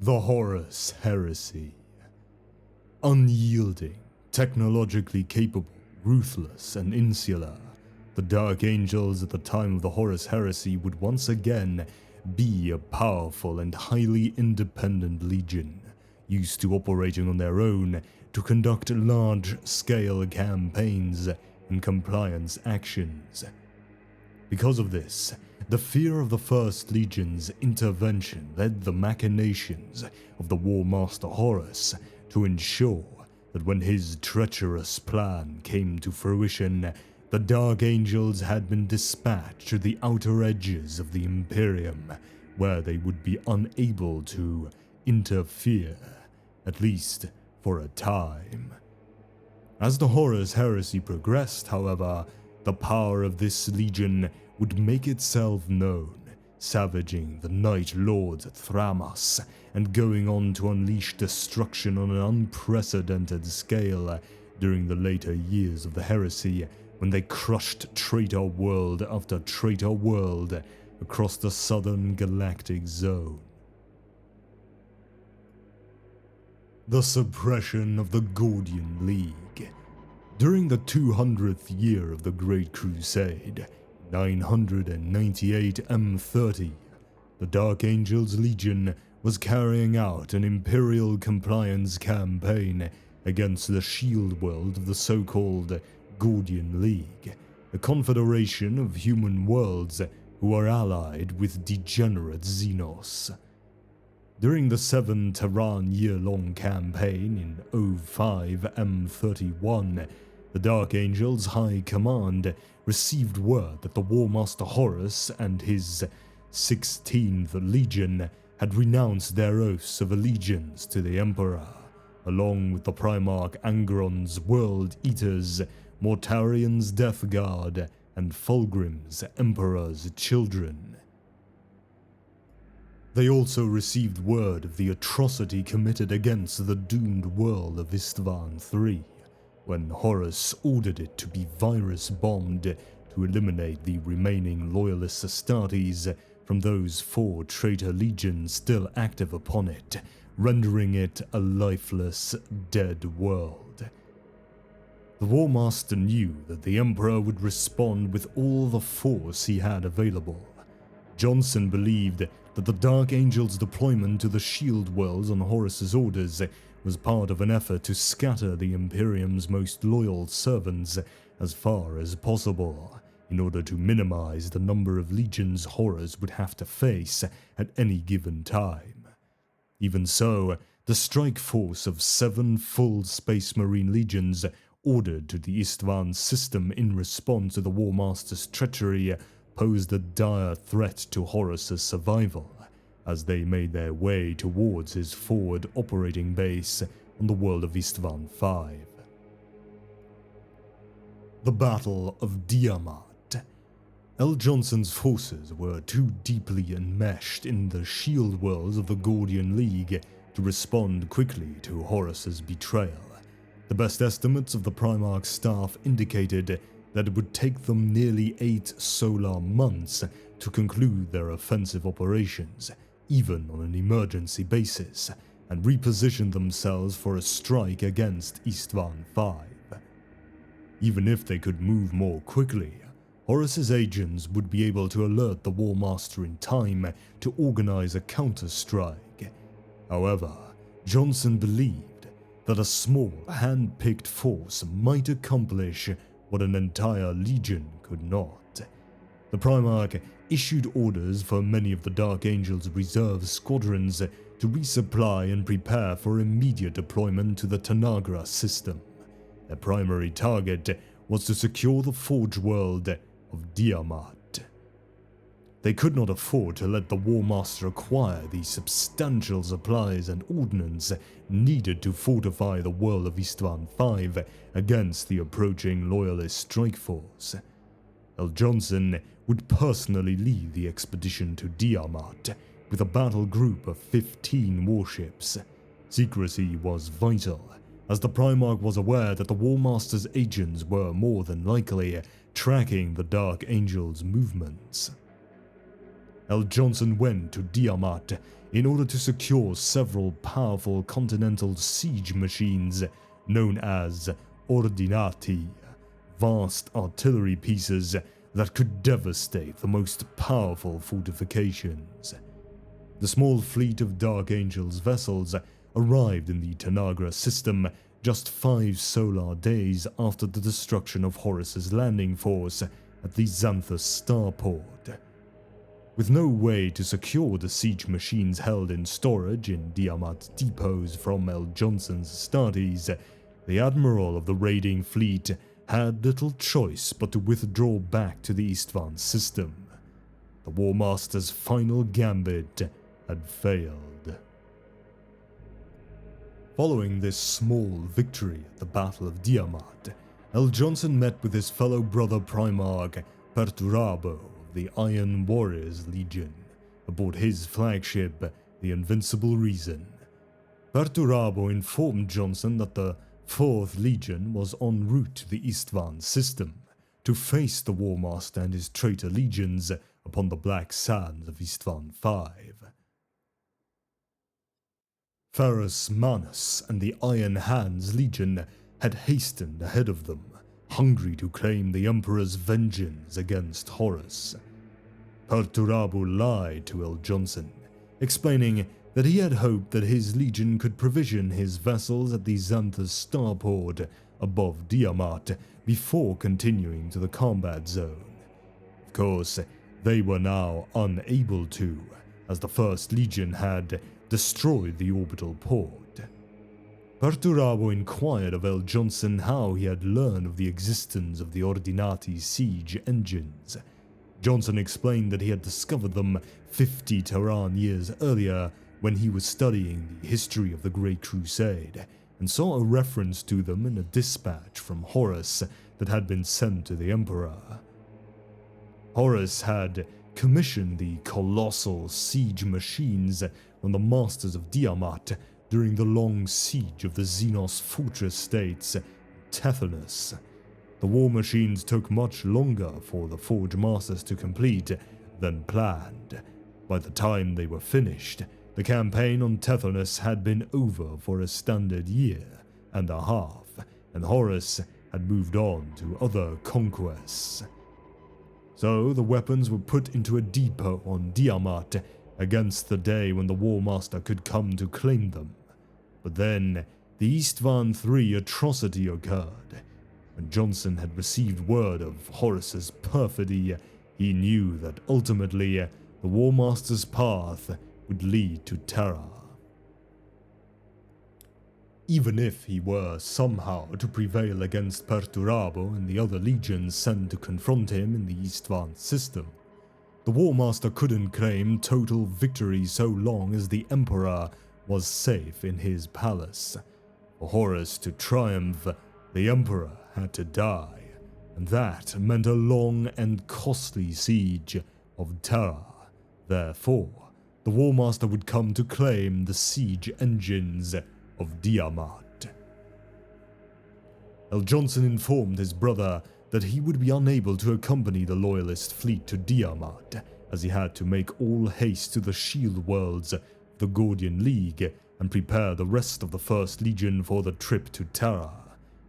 The Horus Heresy. Unyielding, technologically capable, ruthless, and insular, the Dark Angels at the time of the Horus Heresy would once again be a powerful and highly independent legion, used to operating on their own to conduct large-scale campaigns and compliance actions. Because of this, the fear of the First Legion's intervention led the machinations of the War Master Horus to ensure that when his treacherous plan came to fruition, the Dark Angels had been dispatched to the outer edges of the Imperium, where they would be unable to interfere, at least for a time. As the Horus Heresy progressed, however, the power of this legion would make itself known, savaging the Night Lords at Thramas and going on to unleash destruction on an unprecedented scale during the later years of the Heresy, when they crushed traitor world after traitor world across the southern galactic zone. The suppression of the Gordian League. During the 200th year of the Great Crusade, 998 M30, the Dark Angels Legion was carrying out an Imperial compliance campaign against the shield world of the so-called Gordian League, a confederation of human worlds who are allied with degenerate Xenos. During the 7 Terran year-long campaign in 05 M31, the Dark Angels High Command received word that the War Master Horus and his 16th Legion had renounced their oaths of allegiance to the Emperor, along with the Primarch Angron's World Eaters, Mortarian's Death Guard, and Fulgrim's Emperor's Children. They also received word of the atrocity committed against the doomed world of Istvan III, when Horus ordered it to be virus-bombed to eliminate the remaining loyalist Astartes from those 4 traitor legions still active upon it, rendering it a lifeless, dead world. The War Master knew that the Emperor would respond with all the force he had available. Johnson believed that the Dark Angels' deployment to the Shield Worlds on Horus's orders was part of an effort to scatter the Imperium's most loyal servants as far as possible, in order to minimize the number of legions Horus would have to face at any given time. Even so, the strike force of 7 full Space Marine legions ordered to the Istvan system in response to the War Master's treachery posed a dire threat to Horus's survival, as they made their way towards his forward operating base on the world of Istvan V. The Battle of Diamat. L. Johnson's forces were too deeply enmeshed in the shield worlds of the Gordian League to respond quickly to Horus's betrayal. The best estimates of the Primarch's staff indicated that it would take them nearly 8 solar months to conclude their offensive operations, even on an emergency basis, and reposition themselves for a strike against Istvan V. Even if they could move more quickly, Horus's agents would be able to alert the War Master in time to organize a counter-strike. However, Johnson believed that a small, hand-picked force might accomplish what an entire legion could not. The Primarch issued orders for many of the Dark Angels' reserve squadrons to resupply and prepare for immediate deployment to the Tanagra system. Their primary target was to secure the Forge World of Diamat. They could not afford to let the War Master acquire the substantial supplies and ordnance needed to fortify the world of Istvan V against the approaching Loyalist strike force. L. Johnson would personally lead the expedition to Diamat with a battle group of 15 warships. Secrecy was vital, as the Primarch was aware that the War Master's agents were more than likely tracking the Dark Angels' movements. L. Johnson went to Diamat in order to secure several powerful continental siege machines known as ordinati, vast artillery pieces that could devastate the most powerful fortifications. The small fleet of Dark Angel's vessels arrived in the Tanagra system just 5 solar days after the destruction of Horus's landing force at the Xanthus starport. With no way to secure the siege machines held in storage in Diamat depots from L. Johnson's Astartes, the admiral of the raiding fleet had little choice but to withdraw back to the Istvan system. The War Master's final gambit had failed. Following this small victory at the Battle of Diamat, L. Johnson met with his fellow brother Primarch Perturabo of the Iron Warriors Legion aboard his flagship, the Invincible Reason. Perturabo informed Johnson that the 4th Legion was en route to the Istvan system to face the War Master and his traitor legions upon the black sands of Istvan V. Ferrus Manus and the Iron Hands Legion had hastened ahead of them, hungry to claim the Emperor's vengeance against Horus. Perturabo lied to L. Johnson, explaining that he had hoped that his legion could provision his vessels at the Xanthus starport above Diamat before continuing to the combat zone. Of course, they were now unable to, as the 1st Legion had destroyed the orbital port. Perturabo inquired of L. Johnson how he had learned of the existence of the Ordinati siege engines. Johnson explained that he had discovered them 50 Terran years earlier when he was studying the history of the Great Crusade, and saw a reference to them in a dispatch from Horus that had been sent to the Emperor. Horus had commissioned the colossal siege machines from the Masters of Diamat during the long siege of the Xenos fortress states, Tethonus. The war machines took much longer for the Forge Masters to complete than planned. By the time they were finished, the campaign on Tethonus had been over for a standard year and a half, and Horus had moved on to other conquests. So the weapons were put into a depot on Diamat against the day when the War Master could come to claim them. But then the Istvan III atrocity occurred. When Johnson had received word of Horus's perfidy, he knew that ultimately the War Master's path would lead to terror. Even if he were somehow to prevail against Perturabo and the other legions sent to confront him in the Istvan system, the War Master couldn't claim total victory so long as the Emperor was safe in his palace. For Horus to triumph, the Emperor had to die, and that meant a long and costly siege of Terra. Therefore, the War Master would come to claim the siege engines of Diamat. L. Johnson informed his brother that he would be unable to accompany the Loyalist fleet to Diamat, as he had to make all haste to the shield worlds of the Gordian League and prepare the rest of the 1st Legion for the trip to Terra.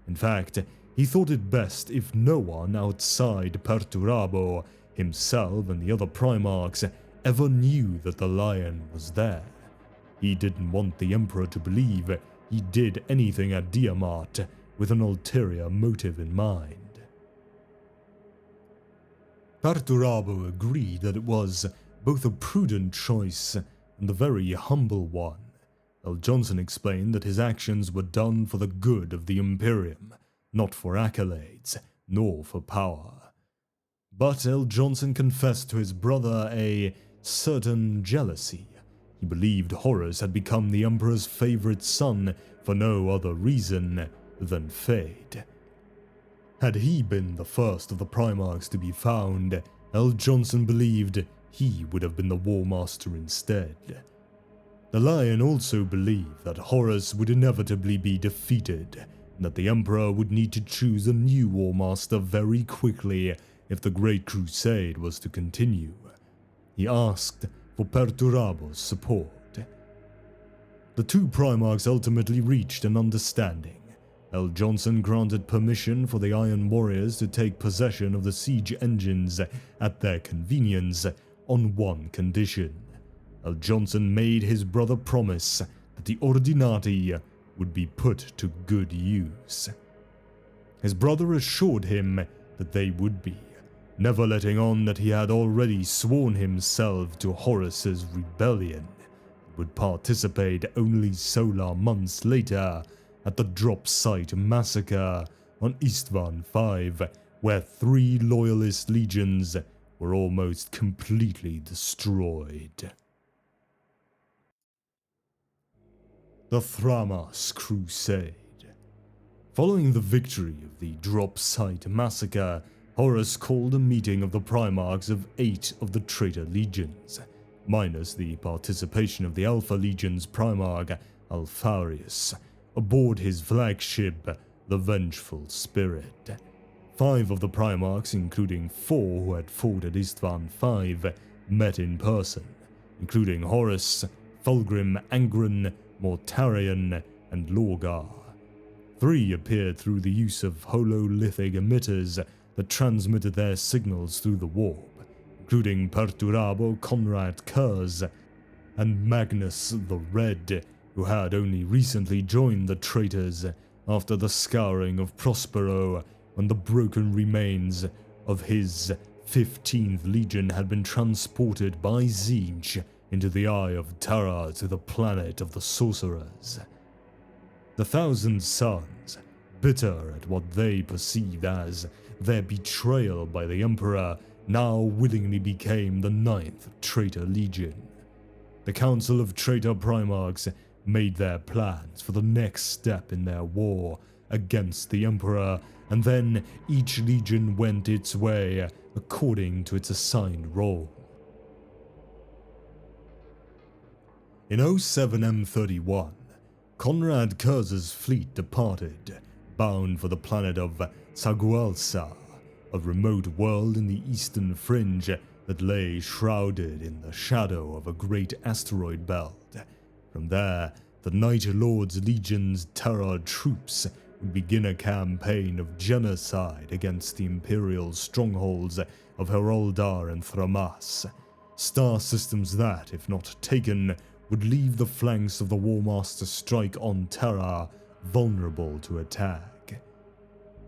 In fact, he thought it best if no one outside Perturabo, himself and the other Primarchs, ever knew that the Lion was there. He didn't want the Emperor to believe he did anything at Diamat with an ulterior motive in mind. Perturabo agreed that it was both a prudent choice and a very humble one. L. Johnson explained that his actions were done for the good of the Imperium, not for accolades, nor for power. But L. Johnson confessed to his brother a certain jealousy. He believed Horus had become the Emperor's favorite son for no other reason than fate. Had he been the first of the Primarchs to be found, L. Johnson believed he would have been the War Master instead. The Lion also believed that Horus would inevitably be defeated, and that the Emperor would need to choose a new War Master very quickly if the Great Crusade was to continue. He asked for Perturabo's support. The two Primarchs ultimately reached an understanding. L. Johnson granted permission for the Iron Warriors to take possession of the siege engines at their convenience on one condition. L. Johnson made his brother promise that the Ordinati would be put to good use. His brother assured him that they would be, never letting on that he had already sworn himself to Horus's rebellion, and would participate only solar months later at the drop site massacre on Istvan V, where 3 loyalist legions were almost completely destroyed. The Thramas Crusade. Following the victory of the drop site massacre, Horus called a meeting of the Primarchs of 8 of the traitor legions, minus the participation of the Alpha Legion's Primarch, Alpharius, aboard his flagship, the Vengeful Spirit. 5 of the Primarchs, including 4 who had fought at Istvan V, met in person, including Horus, Fulgrim, Angron, Mortarion, and Lorgar. 3 appeared through the use of hololithic emitters that transmitted their signals through the warp, including Perturabo Conrad Kurz and Magnus the Red, who had only recently joined the traitors after the scouring of Prospero when the broken remains of his 15th Legion had been transported by Tzeentch into the Eye of Terror to the planet of the Sorcerers. The Thousand Sons, bitter at what they perceived as their betrayal by the Emperor, now willingly became the 9th Traitor Legion. The Council of Traitor Primarchs made their plans for the next step in their war against the Emperor, and then each legion went its way according to its assigned role. In 07M31, Conrad Kurz's fleet departed, bound for the planet of Sagualsa, a remote world in the eastern fringe that lay shrouded in the shadow of a great asteroid belt. From there, the Night Lord's Legion's Terror troops would begin a campaign of genocide against the Imperial strongholds of Heroldar and Thramas, star systems that, if not taken, would leave the flanks of the Warmaster strike on Terra vulnerable to attack.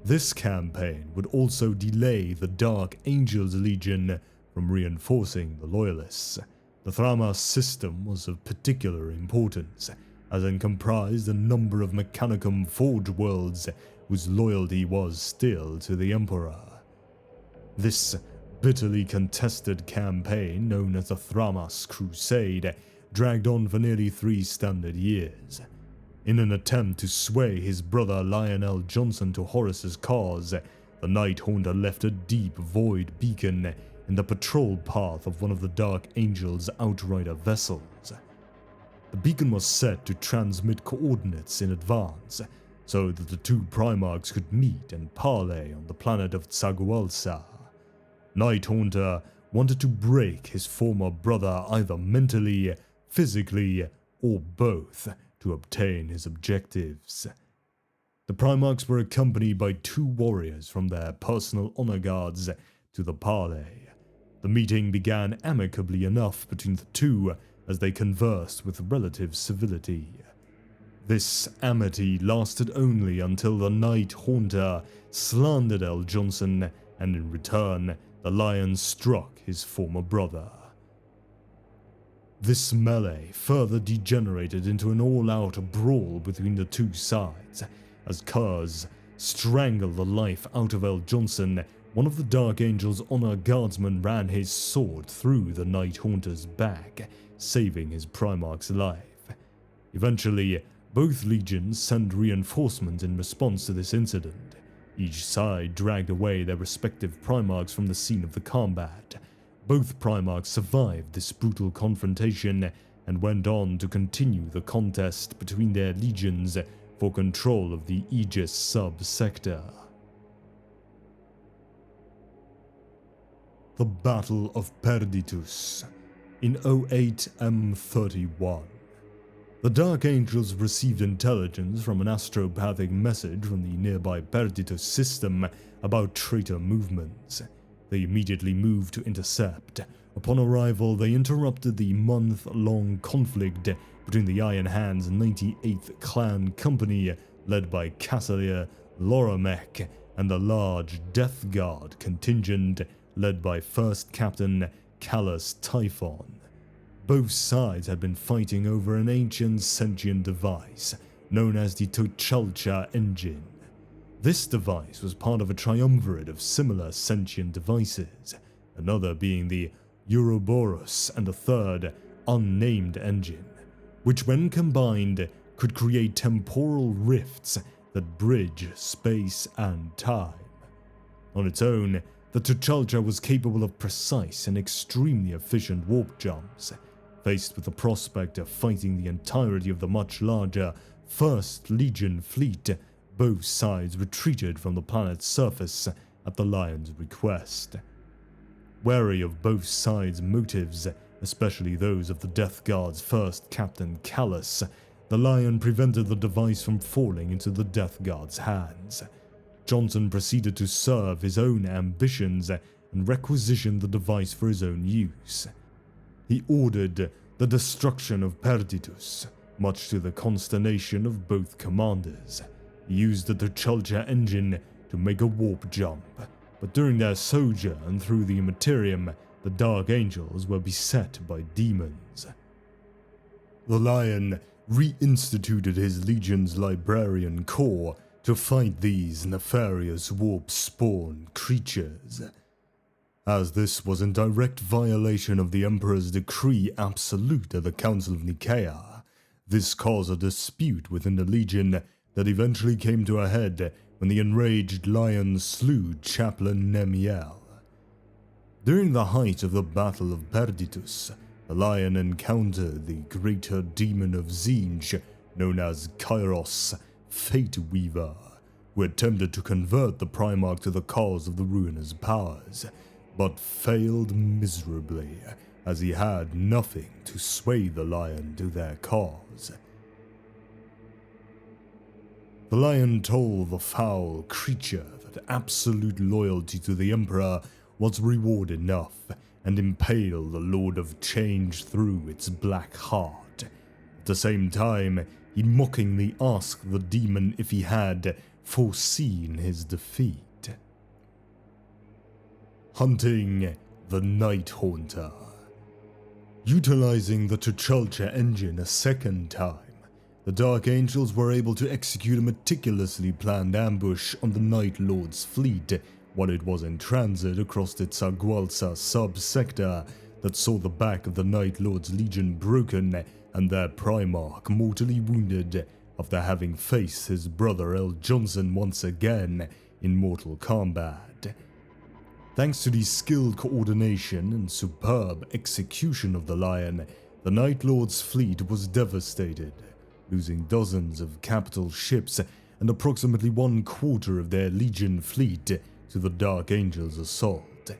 This campaign would also delay the Dark Angels Legion from reinforcing the Loyalists. The Thramas system was of particular importance, as it comprised a number of Mechanicum Forge worlds whose loyalty was still to the Emperor. This bitterly contested campaign, known as the Thramas Crusade, dragged on for nearly 3 standard years. In an attempt to sway his brother Lionel Johnson to Horus's cause, the Night Haunter left a deep void beacon in the patrol path of one of the Dark Angel's Outrider vessels. The beacon was set to transmit coordinates in advance, so that the 2 Primarchs could meet and parley on the planet of Tsagualsa. Night Haunter wanted to break his former brother either mentally, physically, or both to obtain his objectives. The Primarchs were accompanied by 2 warriors from their personal honor guards to the parley. The meeting began amicably enough between the 2 as they conversed with relative civility. This amity lasted only until the Night Haunter slandered L. Johnson, and in return, the Lion struck his former brother. This melee further degenerated into an all-out brawl between the 2 sides, as Kurz strangled the life out of L. Johnson. One of the Dark Angel's honor guardsmen ran his sword through the Night Haunter's back, saving his Primarch's life. Eventually, both legions sent reinforcements in response to this incident. Each side dragged away their respective Primarchs from the scene of the combat. Both Primarchs survived this brutal confrontation and went on to continue the contest between their legions for control of the Aegis sub-sector. The Battle of Perditus. In 08M31, The Dark Angels received intelligence from an astropathic message from the nearby Perditus system about traitor movements. They immediately moved to intercept. Upon arrival, they interrupted the month-long conflict between the Iron Hands 98th Clan Company, led by Cassilia Loramec, and the large Death Guard contingent, led by First Captain Callus Typhon. Both sides had been fighting over an ancient sentient device known as the Tzeentch engine. This device was part of a triumvirate of similar sentient devices, another being the Ouroboros and a third, unnamed engine, which when combined could create temporal rifts that bridge space and time. On its own, the Tzeentch was capable of precise and extremely efficient warp jumps. Faced with the prospect of fighting the entirety of the much larger 1st Legion fleet, both sides retreated from the planet's surface at the Lion's request. Wary of both sides' motives, especially those of the Death Guard's first Captain Callus, the Lion prevented the device from falling into the Death Guard's hands. Johnson proceeded to serve his own ambitions and requisitioned the device for his own use. He ordered the destruction of Perditus, much to the consternation of both commanders. He used the Tzeentch engine to make a warp jump, but during their sojourn through the Imperium, the Dark Angels were beset by demons. The Lion reinstituted his Legion's Librarian Corps to fight these nefarious warp-spawn creatures. As this was in direct violation of the Emperor's decree absolute at the Council of Nicaea, this caused a dispute within the Legion that eventually came to a head when the enraged Lion slew Chaplain Nemiel. During the height of the Battle of Perditus, the Lion encountered the greater demon of Tzeentch, known as Kairos, Fate Weaver, who attempted to convert the Primarch to the cause of the ruinous powers, but failed miserably, as he had nothing to sway the Lion to their cause. The Lion told the foul creature that absolute loyalty to the Emperor was reward enough, and impaled the Lord of Change through its black heart. At the same time, he mockingly asked the demon if he had foreseen his defeat. Hunting the Night Haunter. Utilizing the Tzeentch engine a second time, the Dark Angels were able to execute a meticulously planned ambush on the Night Lord's fleet while it was in transit across the Tsagualsa sub-sector that saw the back of the Night Lord's Legion broken and their Primarch mortally wounded after having faced his brother L. Johnson once again in mortal combat. Thanks to the skilled coordination and superb execution of the Lion, the Night Lord's fleet was devastated, losing dozens of capital ships and approximately 1/4 of their Legion fleet to the Dark Angels' assault.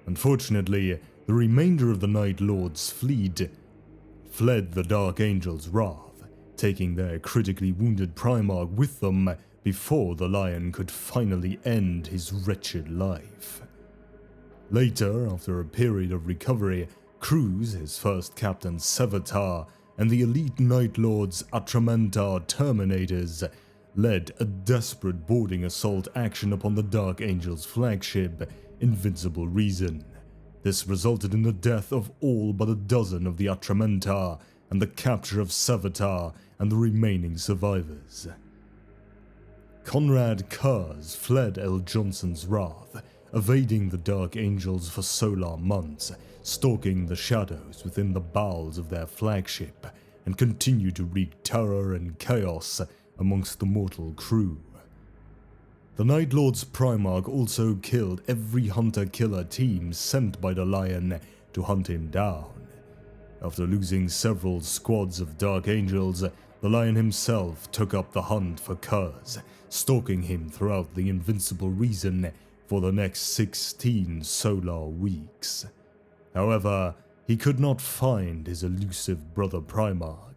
Unfortunately, the remainder of the Night Lord's fleet fled the Dark Angels' wrath, taking their critically wounded Primarch with them before the Lion could finally end his wretched life. Later, after a period of recovery, Cruz, his first Captain Sevatar, and the elite Night Lord's Atramentar Terminators led a desperate boarding assault action upon the Dark Angels' flagship, Invincible Reason. This resulted in the death of all but a dozen of the Atramentar and the capture of Sevatar and the remaining survivors. Conrad Kurz fled L. Johnson's wrath, evading the Dark Angels for solar months, stalking the shadows within the bowels of their flagship, and continued to wreak terror and chaos amongst the mortal crew. The Night Lord's Primarch also killed every hunter-killer team sent by the Lion to hunt him down. After losing several squads of Dark Angels, the Lion himself took up the hunt for Kurz, stalking him throughout the Invincible Reason for the next 16 solar weeks. However, he could not find his elusive brother Primarch.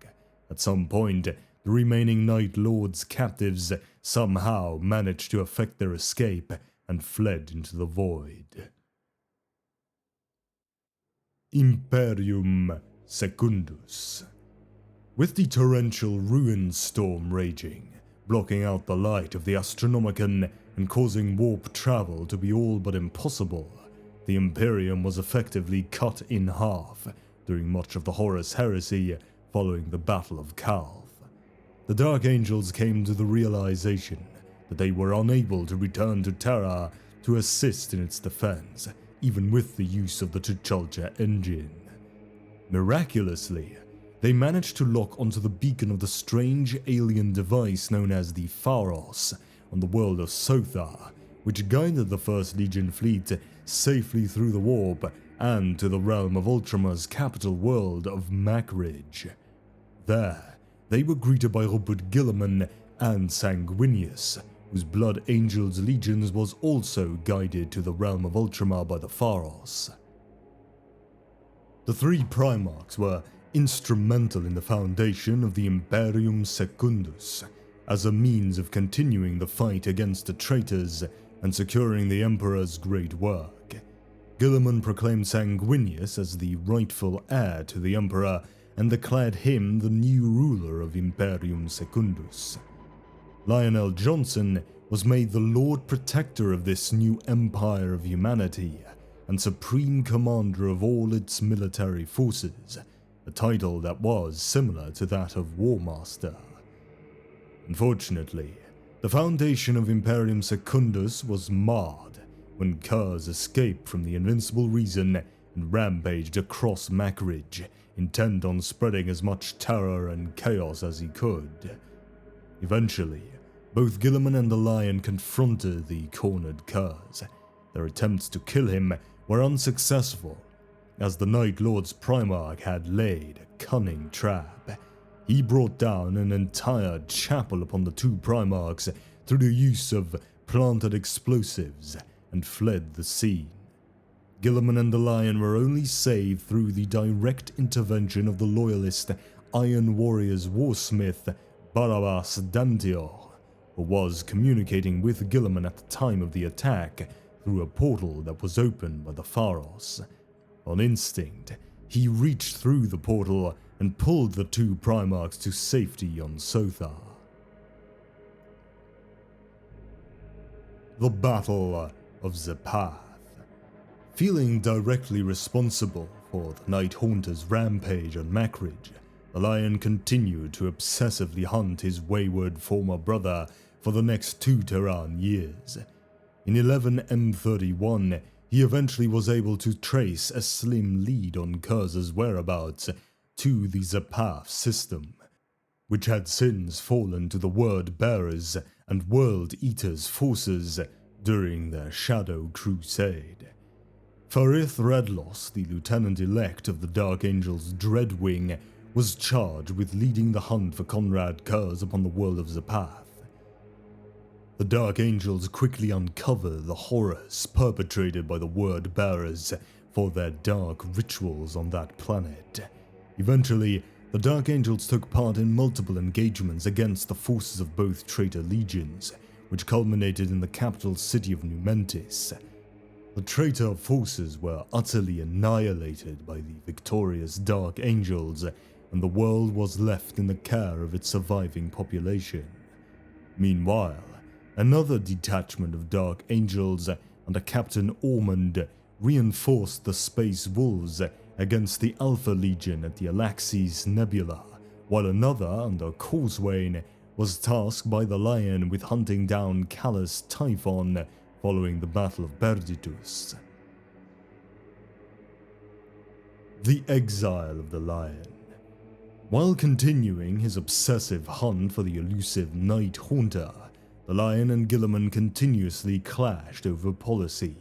At some point, the remaining Night Lord's captives somehow managed to effect their escape and fled into the void. Imperium Secundus. With the torrential ruin storm raging, blocking out the light of the Astronomicon and causing warp travel to be all but impossible, the Imperium was effectively cut in half during much of the Horus Heresy following the Battle of Calv. The Dark Angels came to the realization that they were unable to return to Terra to assist in its defense, even with the use of the T'Challa engine. Miraculously, they managed to lock onto the beacon of the strange alien device known as the Pharos on the world of Sothar, which guided the First Legion fleet safely through the warp and to the realm of Ultramar's capital world of Makridge. There, they were greeted by Robert Guilliman and Sanguinius, whose Blood Angels legions was also guided to the realm of Ultramar by the Pharos. The three Primarchs were instrumental in the foundation of the Imperium Secundus, as a means of continuing the fight against the traitors and securing the Emperor's great work. Guilliman proclaimed Sanguinius as the rightful heir to the Emperor and declared him the new ruler of Imperium Secundus. Lionel Johnson was made the Lord Protector of this new empire of humanity and supreme commander of all its military forces, a title that was similar to that of War Master. Unfortunately, the foundation of Imperium Secundus was marred when Kurz escaped from the Invincible Reason and rampaged across Makridge, intent on spreading as much terror and chaos as he could. Eventually, both Guilliman and the Lion confronted the cornered Kurz. Their attempts to kill him were unsuccessful, as the Night Lord's Primarch had laid a cunning trap. He brought down an entire chapel upon the two Primarchs through the use of planted explosives and fled the scene. Guilliman and the Lion were only saved through the direct intervention of the loyalist Iron Warrior's warsmith Barabbas Dantior, who was communicating with Guilliman at the time of the attack through a portal that was opened by the Pharos. On instinct, he reached through the portal and pulled the two Primarchs to safety on Sothar. The Battle of Zapath. Feeling directly responsible for the Night Haunter's rampage on Makridge, the Lion continued to obsessively hunt his wayward former brother for the next 2 Terran years. In 11M31, he eventually was able to trace a slim lead on Kurz's whereabouts to the Zapath system, which had since fallen to the Word Bearers and World Eaters forces during their Shadow Crusade. Farith Redlos, the lieutenant-elect of the Dark Angels' Dreadwing, was charged with leading the hunt for Conrad Kurz upon the world of Zapath. The Dark Angels quickly uncover the horrors perpetrated by the Word Bearers for their dark rituals on that planet. Eventually, the Dark Angels took part in multiple engagements against the forces of both traitor legions, which culminated in the capital city of Numentis. The traitor forces were utterly annihilated by the victorious Dark Angels, and the world was left in the care of its surviving population. Meanwhile, another detachment of Dark Angels under Captain Ormond reinforced the Space Wolves against the Alpha Legion at the Alaxis Nebula, while another under Causwain was tasked by the Lion with hunting down Callus Typhon following the Battle of Perditus. The Exile of the Lion. While continuing his obsessive hunt for the elusive Night Haunter, the Lion and Guilliman continuously clashed over policy,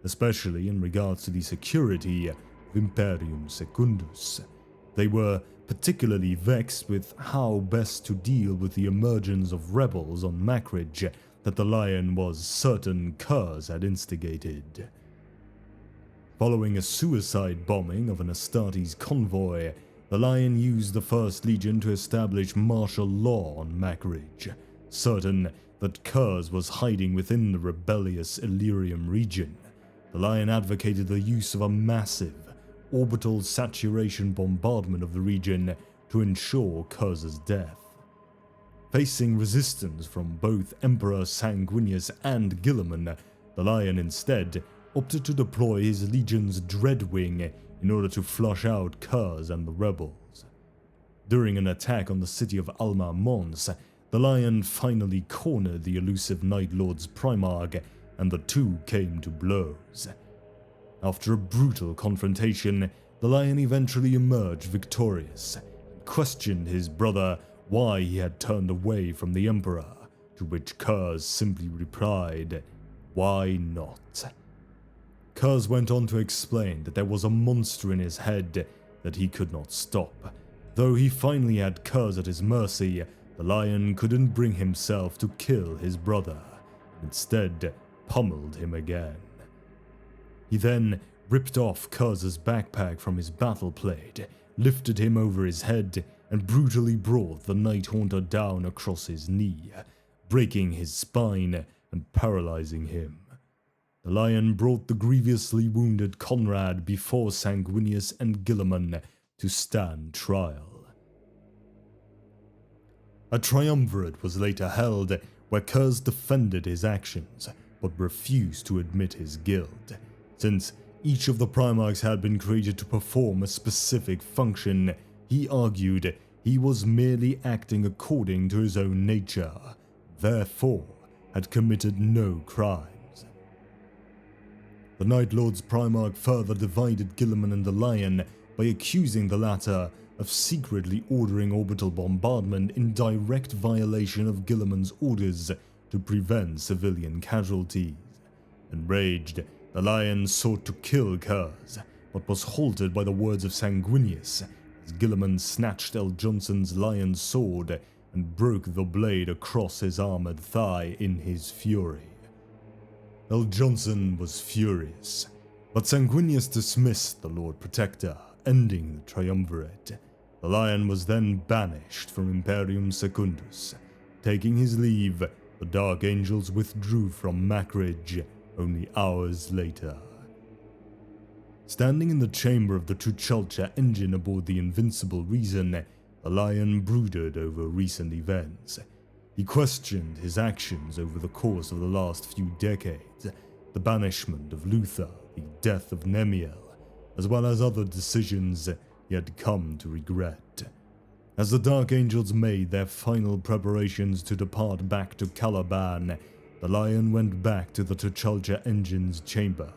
especially in regards to the security of Imperium Secundus. They were particularly vexed with how best to deal with the emergence of rebels on Makridge that the Lion was certain Kurz had instigated. Following a suicide bombing of an Astartes convoy, the Lion used the First Legion to establish martial law on Macridge, certain that Kurz was hiding within the rebellious Illyrium region. The Lion advocated the use of a massive, orbital saturation bombardment of the region to ensure Kurz's death. Facing resistance from both Emperor Sanguinius and Guilliman, the Lion instead opted to deploy his legion's Dreadwing in order to flush out Kurz and the rebels. During an attack on the city of Alma Mons, the Lion finally cornered the elusive Night Lord's Primarch, and the two came to blows. After a brutal confrontation, the Lion eventually emerged victorious, and questioned his brother why he had turned away from the Emperor, to which Kurz simply replied, "Why not?" Kurz went on to explain that there was a monster in his head that he could not stop. Though he finally had Kurz at his mercy, the Lion couldn't bring himself to kill his brother, instead pummeled him again. He then ripped off Kurz's backpack from his battle plate, lifted him over his head, and brutally brought the Night Haunter down across his knee, breaking his spine and paralyzing him. The Lion brought the grievously wounded Conrad before Sanguinius and Guilliman to stand trial. A triumvirate was later held where Kurz defended his actions, but refused to admit his guilt. Since each of the Primarchs had been created to perform a specific function, he argued he was merely acting according to his own nature, therefore had committed no crimes. The Night Lord's Primarch further divided Guilliman and the Lion by accusing the latter of secretly ordering orbital bombardment in direct violation of Guilliman's orders to prevent civilian casualties. Enraged, the Lion sought to kill Kurz, but was halted by the words of Sanguinius, as Guilliman snatched L. Johnson's Lion's sword and broke the blade across his armored thigh in his fury. L. Johnson was furious, but Sanguinius dismissed the Lord Protector, ending the triumvirate. The Lion was then banished from Imperium Secundus. Taking his leave, the Dark Angels withdrew from Macridge only hours later. Standing in the chamber of the Tzeentch engine aboard the Invincible Reason, the Lion brooded over recent events. He questioned his actions over the course of the last few decades, the banishment of Luther, the death of Nemiel, as well as other decisions he had come to regret. As the Dark Angels made their final preparations to depart back to Caliban, the Lion went back to the Tzeentch engine's chamber.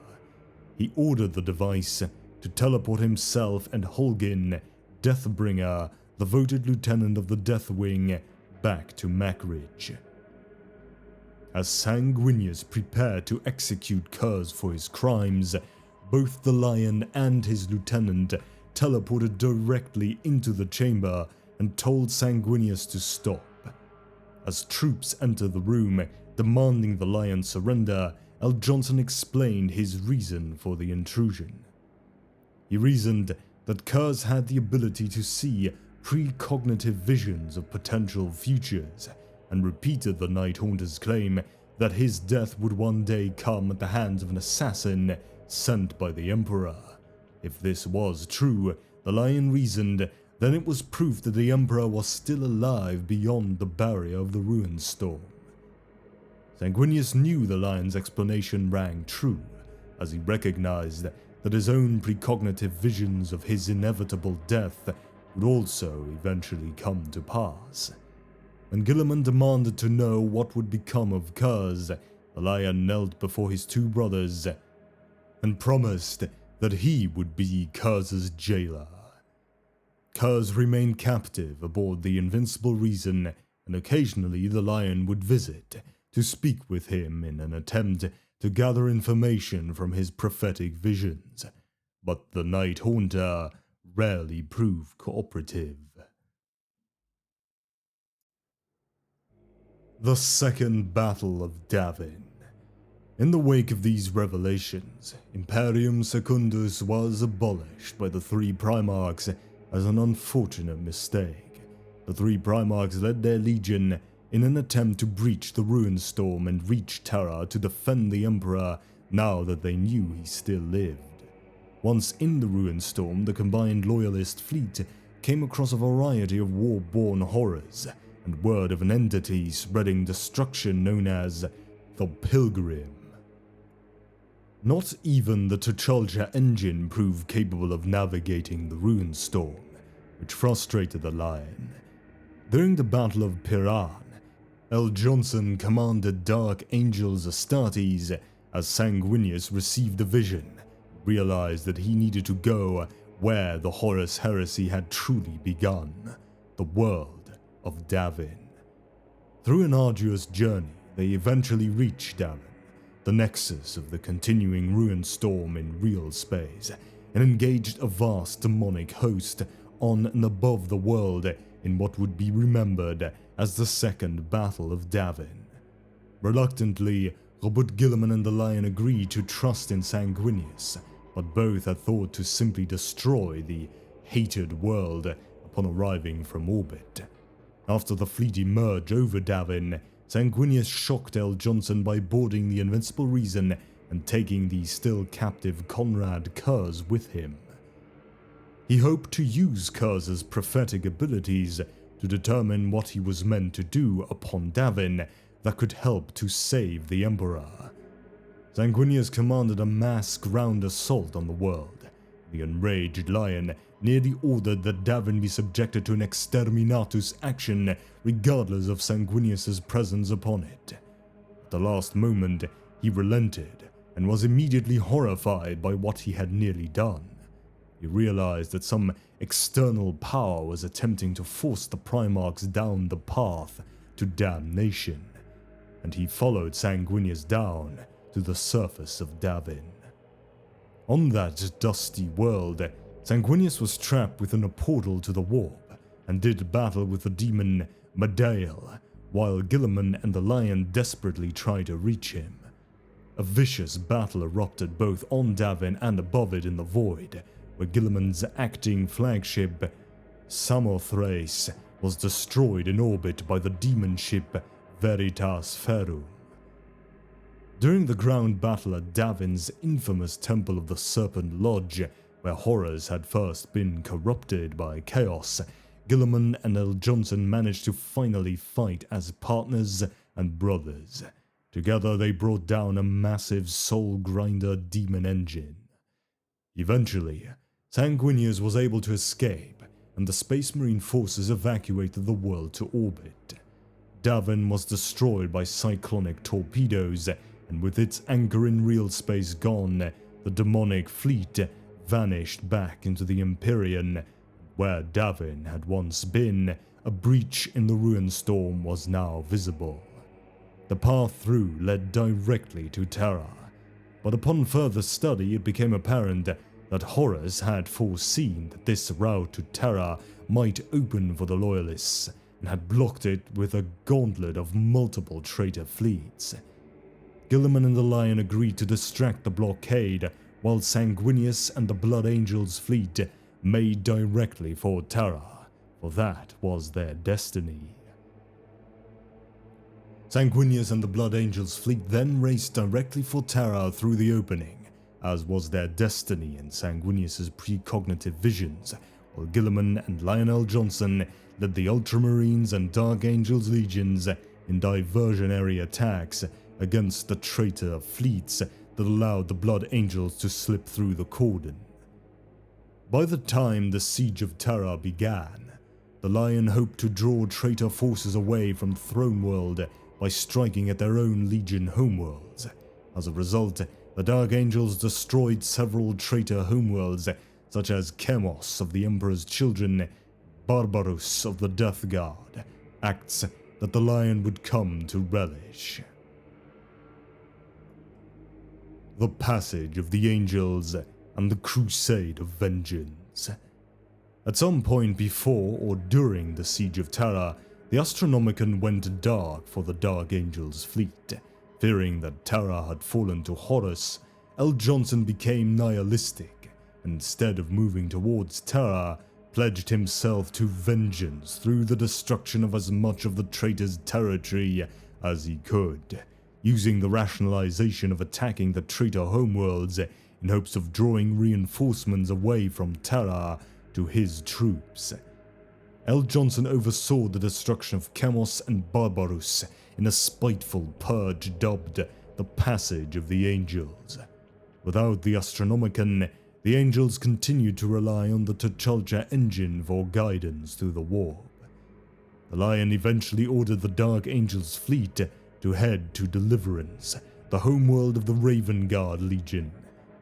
He ordered the device to teleport himself and Holgin, Deathbringer, the voted lieutenant of the Deathwing, back to Macridge. As Sanguinius prepared to execute Kurz for his crimes, both the Lion and his lieutenant teleported directly into the chamber and told Sanguinius to stop. As troops entered the room, demanding the Lion surrender, L. Johnson explained his reason for the intrusion. He reasoned that Kurz had the ability to see precognitive visions of potential futures, and repeated the Night Haunter's claim that his death would one day come at the hands of an assassin sent by the Emperor. If this was true, the Lion reasoned, then it was proof that the Emperor was still alive beyond the barrier of the Ruined Storm. Sanguinius knew the Lion's explanation rang true, as he recognized that his own precognitive visions of his inevitable death would also eventually come to pass. When Guilliman demanded to know what would become of Kurz, the Lion knelt before his two brothers and promised that he would be Kurz's jailer. Kurz remained captive aboard the Invincible Reason, and occasionally the Lion would visit to speak with him in an attempt to gather information from his prophetic visions, but the Night Haunter rarely proved cooperative. The Second Battle of Davin. In the wake of these revelations, Imperium Secundus was abolished by the three Primarchs, as an unfortunate mistake. The three Primarchs led their legion in an attempt to breach the Ruined Storm and reach Terra to defend the Emperor now that they knew he still lived. Once in the Ruined Storm, the combined Loyalist fleet came across a variety of war-born horrors and word of an entity spreading destruction known as the Pilgrim. Not even the T'Challa engine proved capable of navigating the Ruined Storm, which frustrated the Lion. During the Battle of Piran, L. Johnson commanded Dark Angels Astartes as Sanguinius received a vision, realized that he needed to go where the Horus Heresy had truly begun, the world of Davin. Through an arduous journey, they eventually reached Davin, the nexus of the continuing Ruined Storm in real space, and engaged a vast demonic host on and above the world in what would be remembered as the Second Battle of Davin. Reluctantly, Robert Guilliman and the Lion agreed to trust in Sanguinius, but both had thought to simply destroy the hated world upon arriving from orbit. After the fleet emerged over Davin, Sanguinius shocked L. Johnson by boarding the Invincible Reason and taking the still captive Conrad Kurz with him. He hoped to use Kurz's prophetic abilities to determine what he was meant to do upon Davin that could help to save the Emperor. Sanguinius commanded a mass ground assault on the world. The enraged Lion nearly ordered that Davin be subjected to an exterminatus action regardless of Sanguinius's presence upon it. At the last moment, he relented and was immediately horrified by what he had nearly done. He realized that some external power was attempting to force the Primarchs down the path to damnation, and he followed Sanguinius down to the surface of Davin. On that dusty world, Sanguinius was trapped within a portal to the warp and did battle with the demon Madail, while Guilliman and the Lion desperately tried to reach him. A vicious battle erupted both on Davin and above it in the void, where Guilliman's acting flagship, Samothrace, was destroyed in orbit by the demon ship Veritas Ferrum. During the ground battle at Davin's infamous Temple of the Serpent Lodge, where horrors had first been corrupted by chaos, Guilliman and L. Johnson managed to finally fight as partners and brothers. Together they brought down a massive soul-grinder demon engine. Eventually, Sanguinius was able to escape, and the Space Marine forces evacuated the world to orbit. Davin was destroyed by cyclonic torpedoes, and with its anchor in real space gone, the demonic fleet vanished back into the Imperium. Where Davin had once been, a breach in the Ruined Storm was now visible. The path through led directly to Terra, but upon further study it became apparent that Horus had foreseen that this route to Terra might open for the Loyalists, and had blocked it with a gauntlet of multiple traitor fleets. Guilliman and the Lion agreed to distract the blockade, while Sanguinius and the Blood Angels fleet made directly for Terra, for that was their destiny. Sanguinius and the Blood Angels fleet then raced directly for Terra through the opening, as was their destiny in Sanguinius's precognitive visions, while Guilliman and Lionel Johnson led the Ultramarines and Dark Angels legions in diversionary attacks against the traitor fleets that allowed the Blood Angels to slip through the cordon. By the time the Siege of Terra began, the Lion hoped to draw traitor forces away from Throne World by striking at their own Legion homeworlds. As a result, the Dark Angels destroyed several traitor homeworlds, such as Chemos of the Emperor's Children, Barbarus of the Death Guard, acts that the Lion would come to relish. The Passage of the Angels and the Crusade of Vengeance. At some point before or during the Siege of Terra, the Astronomicon went dark for the Dark Angels fleet. Fearing that Terra had fallen to Horus, L. Johnson became nihilistic, and instead of moving towards Terra, pledged himself to vengeance through the destruction of as much of the traitor's territory as he could, using the rationalization of attacking the traitor homeworlds in hopes of drawing reinforcements away from Terra to his troops. L. Johnson oversaw the destruction of Chemos and Barbarus in a spiteful purge dubbed the Passage of the Angels. Without the Astronomicon, the Angels continued to rely on the T'Challa engine for guidance through the warp. The Lion eventually ordered the Dark Angels fleet to head to Deliverance, the homeworld of the Raven Guard Legion,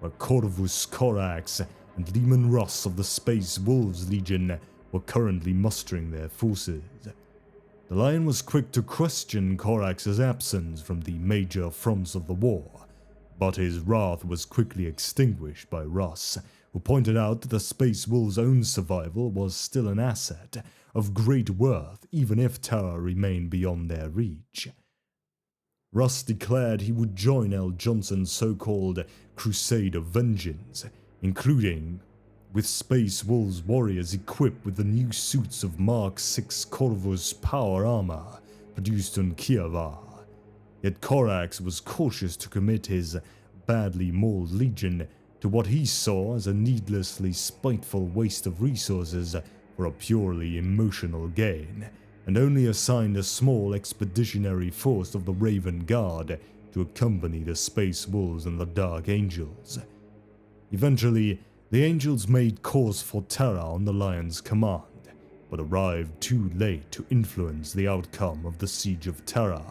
where Corvus Corax and Leman Russ of the Space Wolves Legion were currently mustering their forces. The Lion was quick to question Corax's absence from the major fronts of the war, but his wrath was quickly extinguished by Russ, who pointed out that the Space Wolves' own survival was still an asset of great worth even if Terra remained beyond their reach. Russ declared he would join L. Johnson's so-called Crusade of Vengeance, including with Space Wolves warriors equipped with the new suits of Mark 6 Corvus power armor produced on Kievar. Yet Corax was cautious to commit his badly mauled legion to what he saw as a needlessly spiteful waste of resources for a purely emotional gain, and only assigned a small expeditionary force of the Raven Guard to accompany the Space Wolves and the Dark Angels. Eventually, the Angels made course for Terra on the Lion's command, but arrived too late to influence the outcome of the Siege of Terra,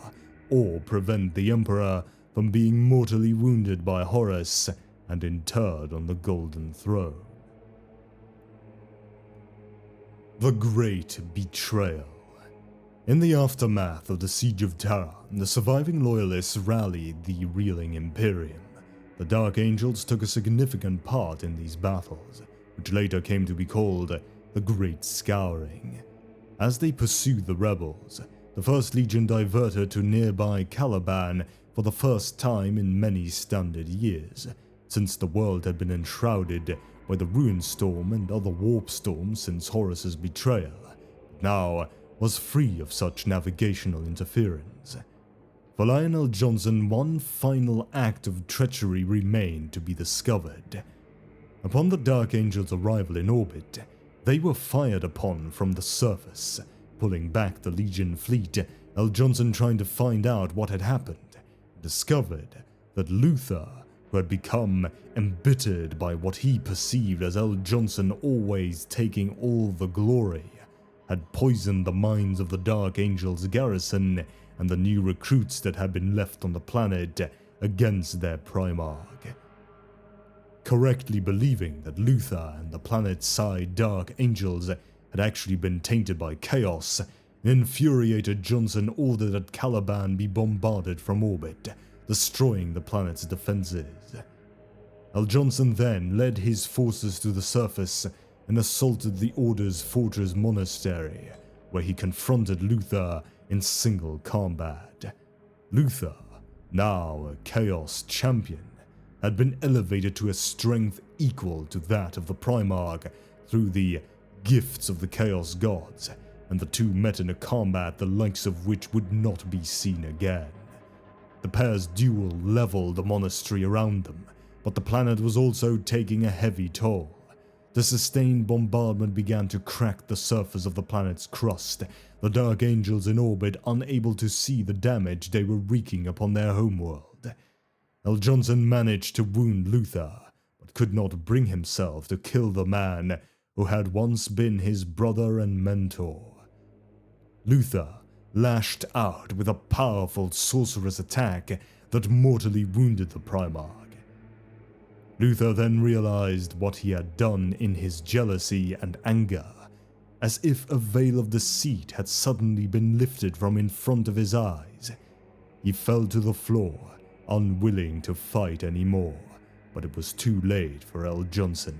or prevent the Emperor from being mortally wounded by Horus and interred on the Golden Throne. The Great Betrayal. In the aftermath of the Siege of Terra, the surviving loyalists rallied the reeling Imperium. The Dark Angels took a significant part in these battles, which later came to be called the Great Scouring. As they pursued the rebels, the First Legion diverted to nearby Caliban for the first time in many standard years, since the world had been enshrouded by the Ruin Storm and other warp storms since Horus's betrayal, but now was free of such navigational interference. For Lionel Johnson, one final act of treachery remained to be discovered. Upon the Dark Angels' arrival in orbit, they were fired upon from the surface, pulling back the Legion fleet. L. Johnson, trying to find out what had happened, discovered that Luther, who had become embittered by what he perceived as L. Johnson always taking all the glory, had poisoned the minds of the Dark Angels' garrison and the new recruits that had been left on the planet against their Primarch. Correctly believing that Luther and the planet-side Dark Angels had actually been tainted by chaos, an infuriated Johnson ordered that Caliban be bombarded from orbit, destroying the planet's defenses. L. Johnson then led his forces to the surface and assaulted the Order's fortress monastery, where he confronted Luther in single combat. Luther, now a Chaos champion, had been elevated to a strength equal to that of the Primarch through the gifts of the Chaos Gods, and the two met in a combat the likes of which would not be seen again. The pair's duel leveled the monastery around them, but the planet was also taking a heavy toll. The sustained bombardment began to crack the surface of the planet's crust, the Dark Angels in orbit unable to see the damage they were wreaking upon their homeworld. L. Johnson managed to wound Luther, but could not bring himself to kill the man who had once been his brother and mentor. Luther lashed out with a powerful sorceress attack that mortally wounded the Primarch. Luther then realized what he had done in his jealousy and anger, as if a veil of deceit had suddenly been lifted from in front of his eyes. He fell to the floor, unwilling to fight anymore, but it was too late for L. Johnson.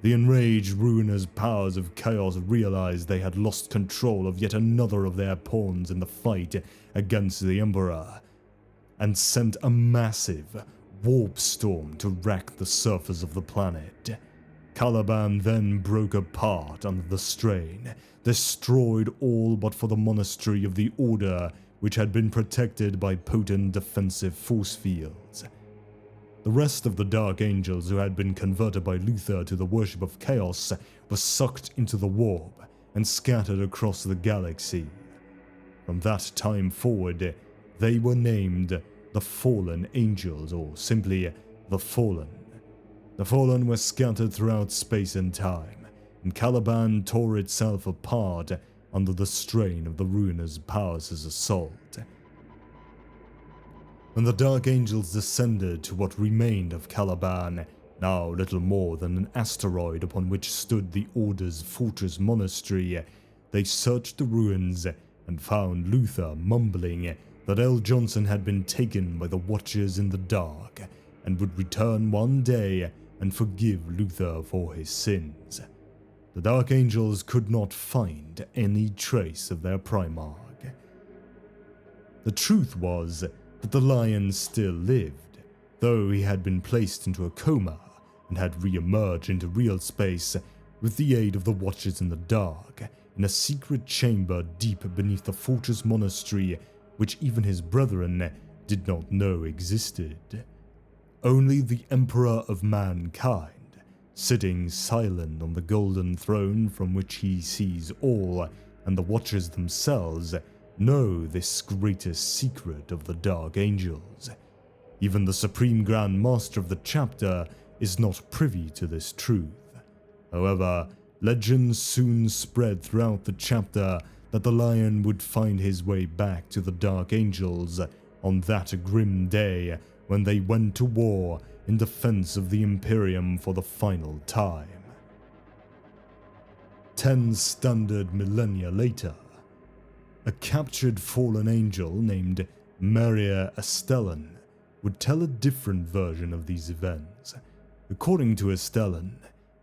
The enraged, ruinous powers of chaos realized they had lost control of yet another of their pawns in the fight against the Emperor, and sent a massive warp storm to rack the surface of the planet. Caliban then broke apart under the strain, destroyed all but for the monastery of the Order, which had been protected by potent defensive force fields. The rest of the Dark Angels who had been converted by Luther to the worship of chaos were sucked into the warp and scattered across the galaxy. From that time forward, they were named the Fallen Angels, or simply the Fallen. The Fallen were scattered throughout space and time, and Caliban tore itself apart under the strain of the ruinous powers' assault. When the Dark Angels descended to what remained of Caliban, now little more than an asteroid upon which stood the Order's fortress monastery, they searched the ruins and found Luther mumbling that L. Johnson had been taken by the Watchers in the Dark and would return one day and forgive Luther for his sins. The Dark Angels could not find any trace of their Primarch. The truth was that the Lion still lived, though he had been placed into a coma and had re-emerged into real space with the aid of the Watchers in the Dark in a secret chamber deep beneath the fortress monastery which even his brethren did not know existed. Only the Emperor of Mankind, sitting silent on the golden throne from which he sees all, and the Watchers themselves, know this greatest secret of the Dark Angels. Even the Supreme Grand Master of the chapter is not privy to this truth. However, legends soon spread throughout the chapter that the Lion would find his way back to the Dark Angels on that grim day when they went to war in defense of the Imperium for the final time. 10 standard millennia later, a captured fallen angel named Maria Estellan would tell a different version of these events. According to Estellan,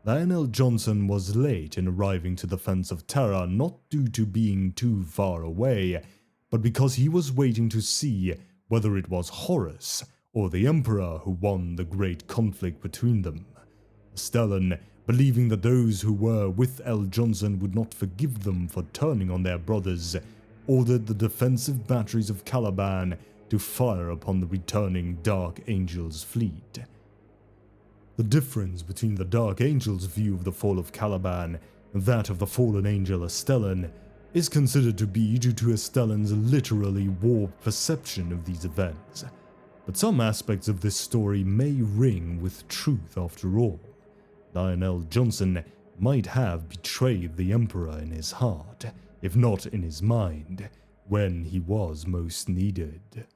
Lionel Johnson was late in arriving to the fence of Terra, not due to being too far away, but because he was waiting to see whether it was Horus or the Emperor who won the great conflict between them. Estellan, believing that those who were with L. Johnson would not forgive them for turning on their brothers, ordered the defensive batteries of Caliban to fire upon the returning Dark Angels' fleet. The difference between the Dark Angels' view of the fall of Caliban and that of the fallen angel Estellan is considered to be due to Estellan's literally warped perception of these events. But some aspects of this story may ring with truth after all. Lionel Johnson might have betrayed the Emperor in his heart, if not in his mind, when he was most needed.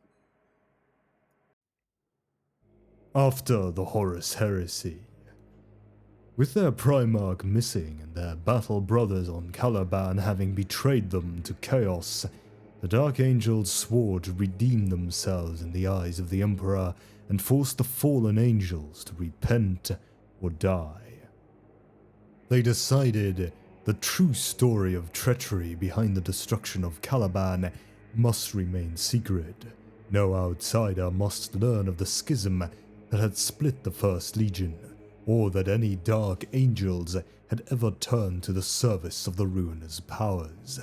After the Horus Heresy, with their Primarch missing and their battle brothers on Caliban having betrayed them to chaos, the Dark Angels swore to redeem themselves in the eyes of the Emperor and force the fallen angels to repent or die. They decided the true story of treachery behind the destruction of Caliban must remain secret. No outsider must learn of the schism that had split the First Legion, or that any Dark Angels had ever turned to the service of the ruinous powers.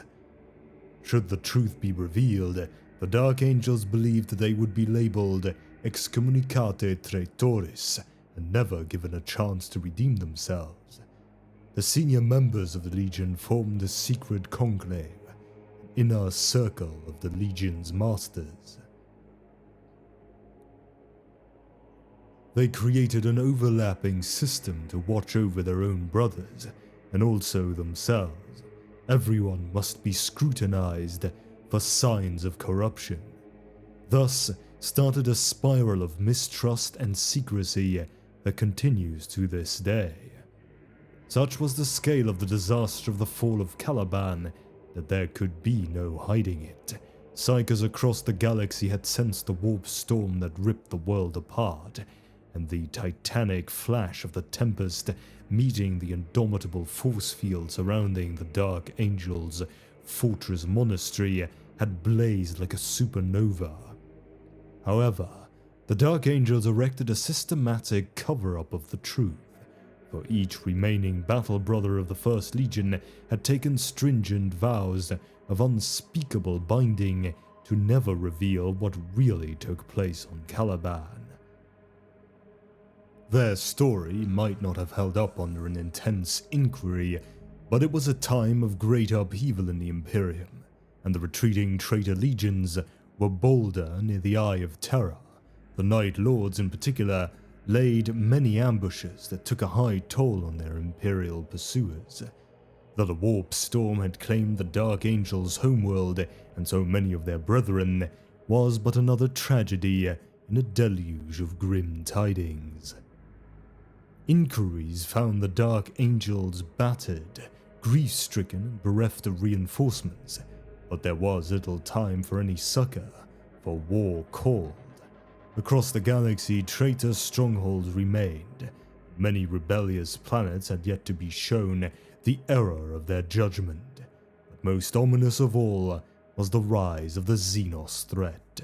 Should the truth be revealed, the Dark Angels believed they would be labeled excommunicate traitores and never given a chance to redeem themselves. The senior members of the Legion formed a secret conclave, an inner circle of the Legion's masters. They created an overlapping system to watch over their own brothers, and also themselves. Everyone must be scrutinized for signs of corruption. Thus started a spiral of mistrust and secrecy that continues to this day. Such was the scale of the disaster of the fall of Caliban that there could be no hiding it. Psykers across the galaxy had sensed the warp storm that ripped the world apart, and the titanic flash of the Tempest meeting the indomitable force field surrounding the Dark Angels' fortress monastery had blazed like a supernova. However, the Dark Angels erected a systematic cover-up of the truth. for each remaining battle brother of the First Legion had taken stringent vows of unspeakable binding to never reveal what really took place on Caliban. Their story might not have held up under an intense inquiry, but it was a time of great upheaval in the Imperium, and the retreating traitor legions were bolder near the Eye of Terror. The Night Lords in particular laid many ambushes that took a high toll on their Imperial pursuers. That the Warp Storm had claimed the Dark Angels' homeworld and so many of their brethren was but another tragedy in a deluge of grim tidings. Inquiries found the Dark Angels battered, grief-stricken and bereft of reinforcements, but there was little time for any succor, for war called. Across the galaxy, traitor strongholds remained. Many rebellious planets had yet to be shown the error of their judgment, but most ominous of all was the rise of the Xenos threat.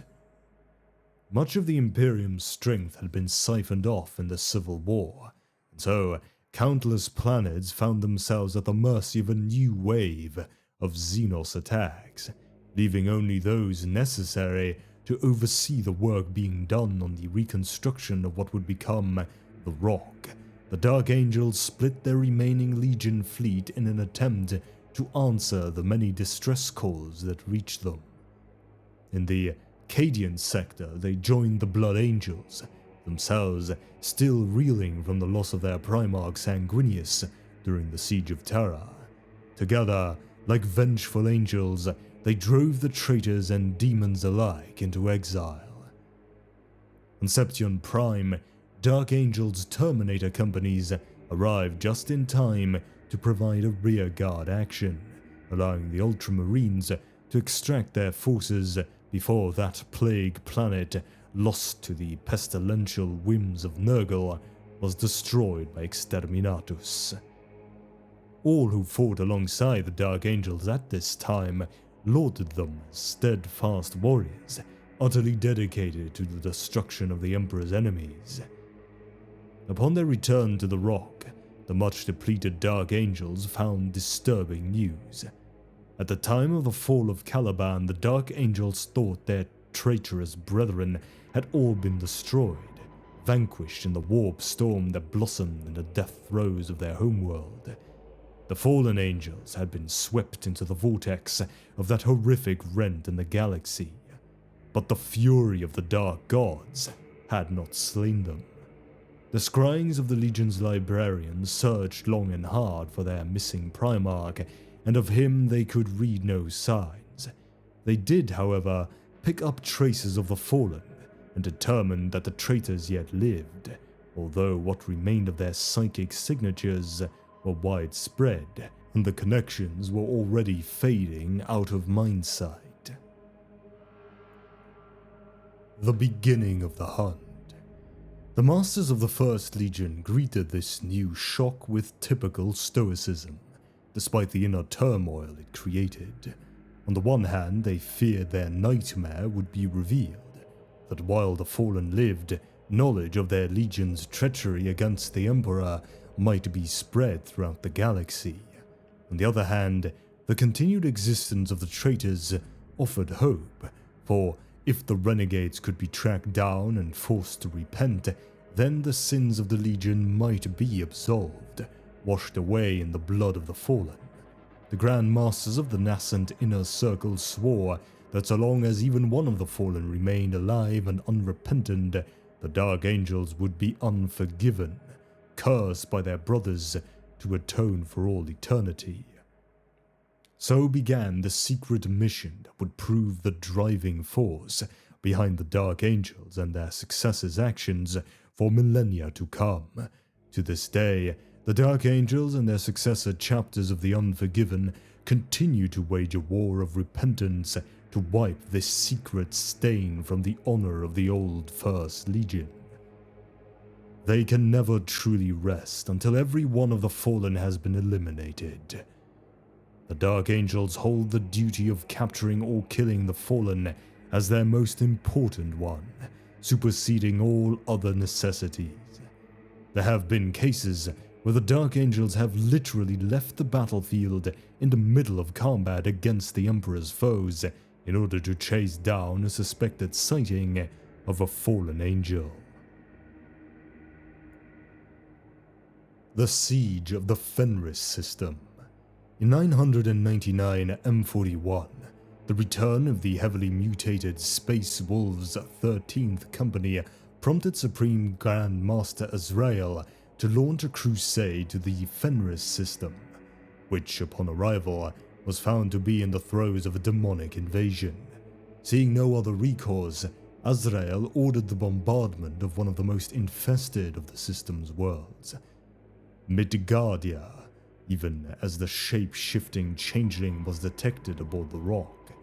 Much of the Imperium's strength had been siphoned off in the Civil War, and so countless planets found themselves at the mercy of a new wave of Xenos attacks, leaving only those necessary to oversee the work being done on the reconstruction of what would become the Rock. The Dark Angels split their remaining Legion fleet in an attempt to answer the many distress calls that reached them. In the Cadian sector, they joined the Blood Angels, themselves still reeling from the loss of their Primarch Sanguinius during the Siege of Terra. Together, like vengeful angels, they drove the traitors and demons alike into exile. On Seption Prime, Dark Angels Terminator companies arrived just in time to provide a rearguard action, allowing the Ultramarines to extract their forces before that plague planet, lost to the pestilential whims of Nurgle, was destroyed by Exterminatus. All who fought alongside the Dark Angels at this time lauded them as steadfast warriors, utterly dedicated to the destruction of the Emperor's enemies. Upon their return to the Rock, the much-depleted Dark Angels found disturbing news. At the time of the fall of Caliban, the Dark Angels thought their traitorous brethren had all been destroyed, vanquished in the warp storm that blossomed in the death throes of their homeworld. The fallen angels had been swept into the vortex of that horrific rent in the galaxy, but the fury of the Dark Gods had not slain them. The scryings of the Legion's librarians searched long and hard for their missing Primarch, and of him they could read no signs. They did, however, pick up traces of the fallen, and determined that the traitors yet lived, although what remained of their psychic signatures were widespread, and the connections were already fading out of mindsight. The beginning of the hunt. The masters of the First Legion greeted this new shock with typical stoicism, despite the inner turmoil it created. On the one hand, they feared their nightmare would be revealed, that while the fallen lived, knowledge of their legion's treachery against the Emperor might be spread throughout the galaxy. On the other hand, the continued existence of the traitors offered hope, for if the renegades could be tracked down and forced to repent, then the sins of the Legion might be absolved, washed away in the blood of the fallen. The Grand Masters of the nascent Inner Circle swore that so long as even one of the fallen remained alive and unrepentant, the Dark Angels would be unforgiven, cursed by their brothers to atone for all eternity. So began the secret mission that would prove the driving force behind the Dark Angels and their successors' actions for millennia to come. To this day, the Dark Angels and their successor chapters of the Unforgiven continue to wage a war of repentance to wipe this secret stain from the honor of the old First Legion. They can never truly rest until every one of the fallen has been eliminated. The Dark Angels hold the duty of capturing or killing the fallen as their most important one, superseding all other necessities. There have been cases where the Dark Angels have literally left the battlefield in the middle of combat against the Emperor's foes in order to chase down a suspected sighting of a fallen angel. The Siege of the Fenris System. In 999 M41, the return of the heavily mutated Space Wolves 13th Company prompted Supreme Grand Master Azrael to launch a crusade to the Fenris System, which, upon arrival, was found to be in the throes of a demonic invasion. Seeing no other recourse, Azrael ordered the bombardment of one of the most infested of the system's worlds, Midgardia, even as the shape-shifting changeling was detected aboard the rock.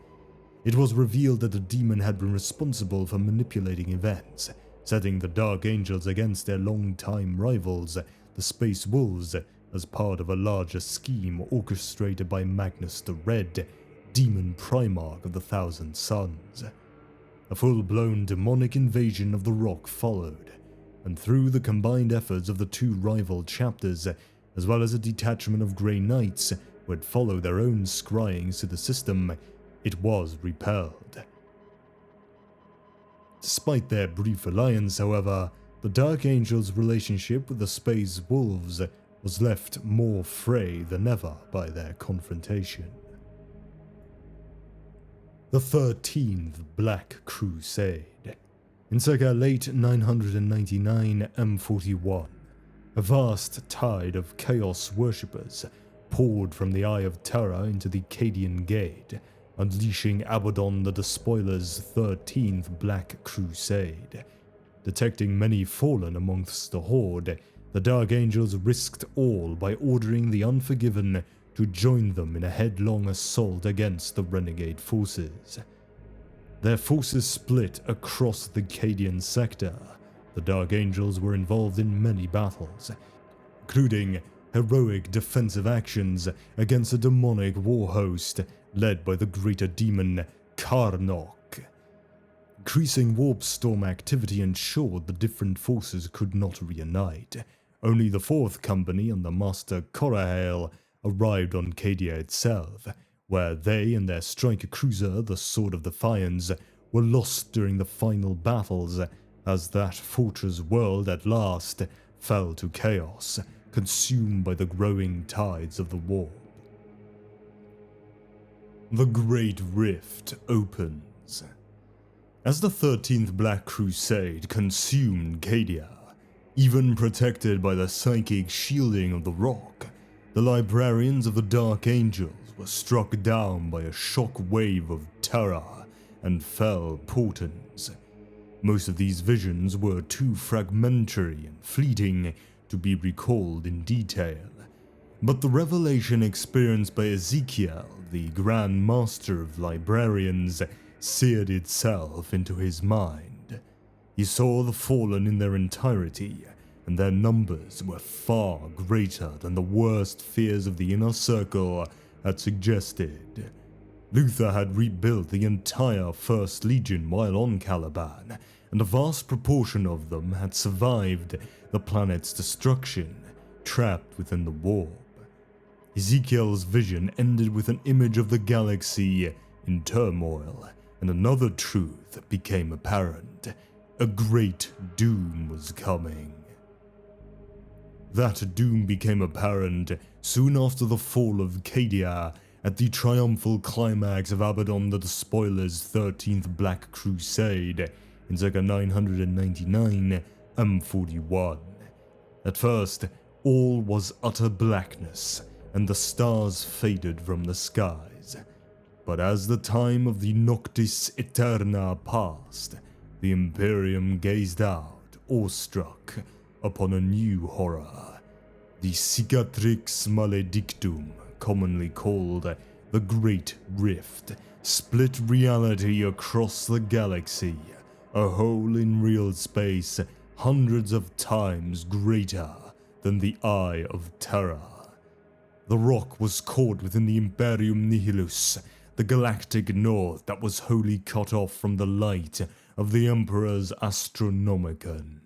It was revealed that the demon had been responsible for manipulating events, setting the Dark Angels against their long-time rivals, the Space Wolves, as part of a larger scheme orchestrated by Magnus the Red, demon Primarch of the Thousand Suns. A full-blown demonic invasion of the rock followed, and through the combined efforts of the two rival chapters, as well as a detachment of Grey Knights who had followed their own scryings to the system, it was repelled. Despite their brief alliance, however, the Dark Angels' relationship with the Space Wolves was left more fray than ever by their confrontation. The 13th Black Crusade. In circa late 999 M41, a vast tide of Chaos worshippers poured from the Eye of Terror into the Cadian Gate, unleashing Abaddon the Despoiler's 13th Black Crusade. Detecting many fallen amongst the horde, the Dark Angels risked all by ordering the Unforgiven to join them in a headlong assault against the renegade forces. Their forces split across the Cadian sector. The Dark Angels were involved in many battles, including heroic defensive actions against a demonic war host led by the greater demon Karnok. Increasing warp storm activity ensured the different forces could not reunite. Only the 4th Company and the Master Korahale arrived on Cadia itself, where they and their striker cruiser, the Sword of Defiance, were lost during the final battles, as that fortress world at last fell to chaos, consumed by the growing tides of the war. The Great Rift opens. As the 13th Black Crusade consumed Cadia, even protected by the psychic shielding of the rock, the librarians of the Dark Angels were struck down by a shock wave of terror and fell portents. Most of these visions were too fragmentary and fleeting to be recalled in detail, but the revelation experienced by Ezekiel, the Grand Master of Librarians, seared itself into his mind. He saw the fallen in their entirety, and their numbers were far greater than the worst fears of the Inner Circle had suggested. Luther had rebuilt the entire First Legion while on Caliban, and a vast proportion of them had survived the planet's destruction, trapped within the warp. Ezekiel's vision ended with an image of the galaxy in turmoil, and another truth became apparent. A great doom was coming. That doom became apparent soon after the fall of Cadia, at the triumphal climax of Abaddon the Despoiler's 13th Black Crusade in circa 999 M41. At first, all was utter blackness, and the stars faded from the skies. But as the time of the Noctis Aeterna passed, the Imperium gazed out, awestruck, upon a new horror. The Cicatrix Maledictum, commonly called the Great Rift, split reality across the galaxy, a hole in real space hundreds of times greater than the Eye of Terror. The rock was caught within the Imperium Nihilus, the galactic north that was wholly cut off from the light of the Emperor's Astronomicon.